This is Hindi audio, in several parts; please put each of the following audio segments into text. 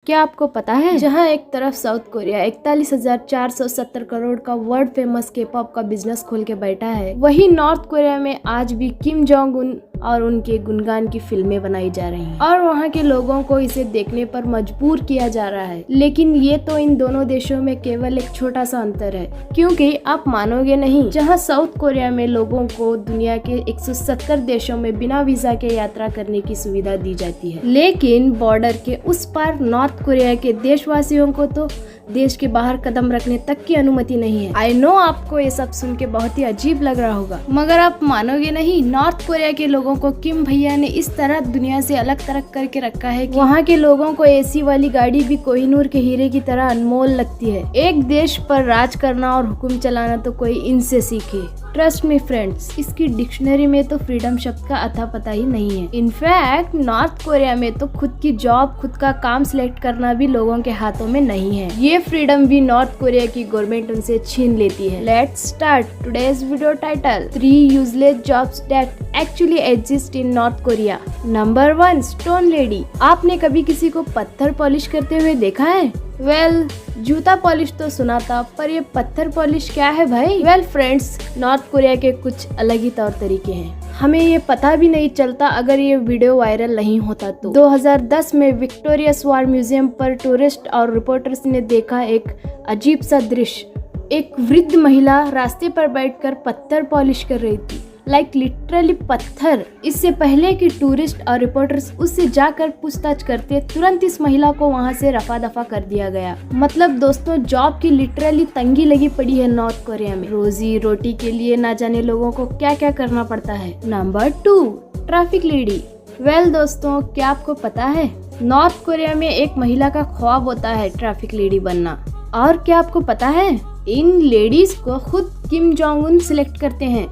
क्या आपको पता है, जहां एक तरफ साउथ कोरिया 41,470 करोड़ का वर्ल्ड फेमस के पॉप का बिजनेस खोल के बैठा है, वहीं नॉर्थ कोरिया में आज भी किम जोंग उन और उनके गुणगान की फिल्में बनाई जा रही हैं और वहां के लोगों को इसे देखने पर मजबूर किया जा रहा है। लेकिन ये तो इन दोनों देशों में केवल एक छोटा सा अंतर है, क्योंकि आप मानोगे नहीं, जहां साउथ कोरिया में लोगों को दुनिया के 170 देशों में बिना वीजा के यात्रा करने की सुविधा दी जाती है, लेकिन बॉर्डर के उस पार नॉर्थ कोरिया के देशवासियों को तो देश के बाहर कदम रखने तक की अनुमति नहीं है। आई नो आपको ये सब सुन के बहुत ही अजीब लग रहा होगा, मगर आप मानोगे नहीं, नॉर्थ कोरिया के लोगों को किम भैया ने इस तरह दुनिया से अलग तरक करके रखा है कि वहाँ के लोगों को एसी वाली गाड़ी भी कोहिनूर के हीरे की तरह अनमोल लगती है। एक देश पर राज करना और हुक्म चलाना तो कोई इनसे सीखे। ट्रस्ट मी फ्रेंड्स, इसकी डिक्शनरी में तो फ्रीडम शब्द का अता पता ही नहीं है। इनफैक्ट नॉर्थ कोरिया में तो खुद की जॉब, खुद का काम सिलेक्ट करना भी लोगों के हाथों में नहीं है। ये फ्रीडम भी नॉर्थ कोरिया की गवर्नमेंट उनसे छीन लेती है। Let's start today's video title, 3 useless jobs that actually exist in north Korea. Number 1, stone lady. आपने कभी किसी को पत्थर पॉलिश करते हुए देखा है? वेल, जूता पॉलिश तो सुना था, पर ये पत्थर पॉलिश क्या है भाई? वेल फ्रेंड्स, नॉर्थ कोरिया के कुछ अलग ही तौर तरीके हैं। हमें ये पता भी नहीं चलता अगर ये वीडियो वायरल नहीं होता तो। 2010 में विक्टोरिया वॉर म्यूजियम पर टूरिस्ट और रिपोर्टर्स ने देखा एक अजीब सा दृश्य। एक वृद्ध महिला रास्ते पर बैठकर पत्थर पॉलिश कर रही थी, लाइक लिटरली पत्थर। इससे पहले कि टूरिस्ट और रिपोर्टर्स उससे जाकर पूछताछ करते, तुरंत इस महिला को वहां से रफा दफा कर दिया गया। मतलब दोस्तों, जॉब की लिटरली तंगी लगी पड़ी है नॉर्थ कोरिया में। रोजी रोटी के लिए ना जाने लोगों को क्या क्या करना पड़ता है। Number 2, traffic lady. वेल दोस्तों, क्या आपको पता है, नॉर्थ कोरिया में एक महिला का ख्वाब होता है ट्रैफिक लेडी बनना। और क्या आपको पता है, इन लेडीज को खुद किम जोंग उन सिलेक्ट करते हैं।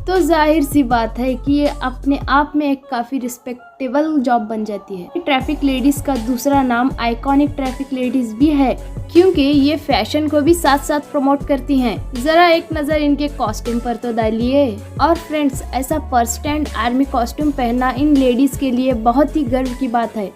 तो जाहिर सी बात है कि ये अपने आप में एक काफी रिस्पेक्टेबल जॉब बन जाती है। ट्रैफिक लेडीज का दूसरा नाम आइकॉनिक ट्रैफिक लेडीज भी है, क्योंकि ये फैशन को भी साथ साथ प्रमोट करती हैं। जरा एक नजर इनके कॉस्ट्यूम पर तो डालिए। और फ्रेंड्स, ऐसा फर्स्ट हैंड आर्मी कॉस्ट्यूम पहनना इन लेडीज के लिए बहुत ही गर्व की बात है।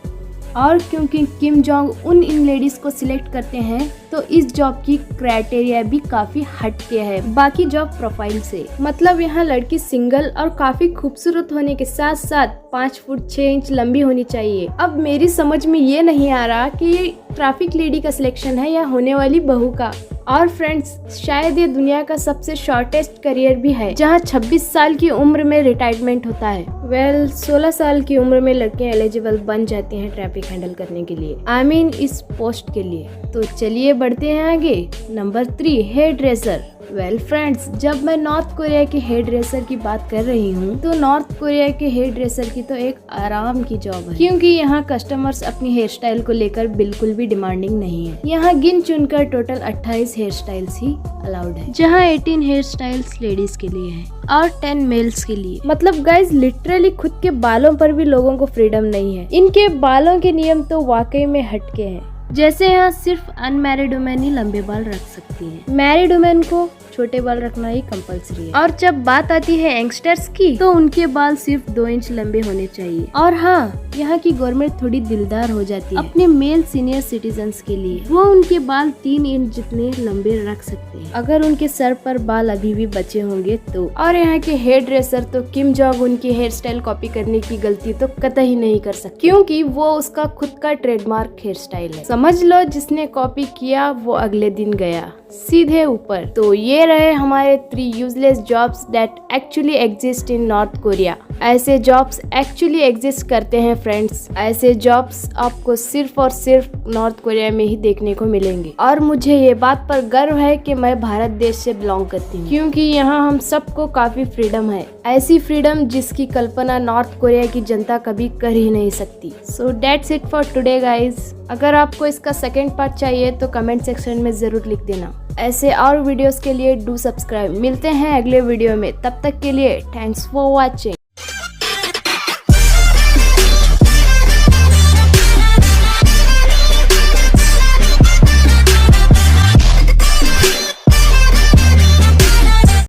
और क्योंकि किम जोंग उन इन लेडीज को सिलेक्ट करते हैं, तो इस जॉब की क्राइटेरिया भी काफी हटके है बाकी जॉब प्रोफाइल से। मतलब यहाँ लड़की सिंगल और काफी खूबसूरत होने के साथ साथ 5 फुट 6 इंच लंबी होनी चाहिए। अब मेरी समझ में ये नहीं आ रहा कि ये ट्रैफिक लेडी का सिलेक्शन है या होने वाली बहू का। और फ्रेंड्स, शायद ये दुनिया का सबसे शॉर्टेस्ट करियर भी है, जहाँ 26 साल की उम्र में रिटायरमेंट होता है। वेल, 16 साल की उम्र में लड़कियां एलिजिबल बन जाती हैं ट्रैफिक हैंडल करने के लिए, आई मीन इस पोस्ट के लिए। तो चलिए बढ़ते हैं आगे। Number 3, hairdresser. Well friends, जब मैं नॉर्थ कोरिया के हेयर ड्रेसर की बात कर रही हूँ, तो नॉर्थ कोरिया के हेयर ड्रेसर की तो एक आराम की जॉब है, क्योंकि यहाँ कस्टमर्स अपनी हेयर स्टाइल को लेकर बिल्कुल भी डिमांडिंग नहीं है। यहाँ गिन चुनकर टोटल 28 हेयर स्टाइल्स ही अलाउड है, जहाँ 18 हेयर स्टाइल्स लेडीज के लिए है और 10 मेल्स के लिए। मतलब गाइज, लिटरली खुद के बालों पर भी लोगों को फ्रीडम नहीं है। इनके बालों के नियम तो वाकई में हटके हैं। जैसे यहाँ सिर्फ अनमैरिड वुमेन ही लंबे बाल रख सकती है, मैरिड वुमेन को छोटे बाल रखना ही कंपलसरी है। और जब बात आती है यंगस्टर्स की, तो उनके बाल सिर्फ 2 इंच लंबे होने चाहिए। और हाँ, यहाँ की गवर्नमेंट थोड़ी दिलदार हो जाती है अपने मेल सीनियर सिटीजन्स के लिए। वो उनके बाल 3 इंच जितने लंबे रख सकते हैं, अगर उनके सर पर बाल अभी भी बचे होंगे तो। और यहाँ के हेयर ड्रेसर तो किम जोंग उनकी हेयर स्टाइल कॉपी करने की गलती तो कतई नहीं कर सकते, क्योंकि वो उसका खुद का ट्रेडमार्क हेयर स्टाइल है। समझ लो, जिसने कॉपी किया वो अगले दिन गया सीधे ऊपर। तो ये रहे हमारे 3 useless jobs that actually exist in north Korea. ऐसे जॉब्स एक्चुअली एग्जिस्ट करते हैं फ्रेंड्स। ऐसे जॉब्स आपको सिर्फ और सिर्फ नॉर्थ कोरिया में ही देखने को मिलेंगे। और मुझे ये बात पर गर्व है कि मैं भारत देश से बिलोंग करती हूँ, क्योंकि यहाँ हम सबको काफी फ्रीडम है। ऐसी फ्रीडम जिसकी कल्पना नॉर्थ कोरिया की जनता कभी कर ही नहीं सकती। So that's it for today guys. अगर आपको इसका सेकेंड पार्ट चाहिए तो कमेंट सेक्शन में जरूर लिख देना। ऐसे और वीडियोस के लिए डू सब्सक्राइब। मिलते हैं अगले वीडियो में, तब तक के लिए थैंक्स फॉर वॉचिंग।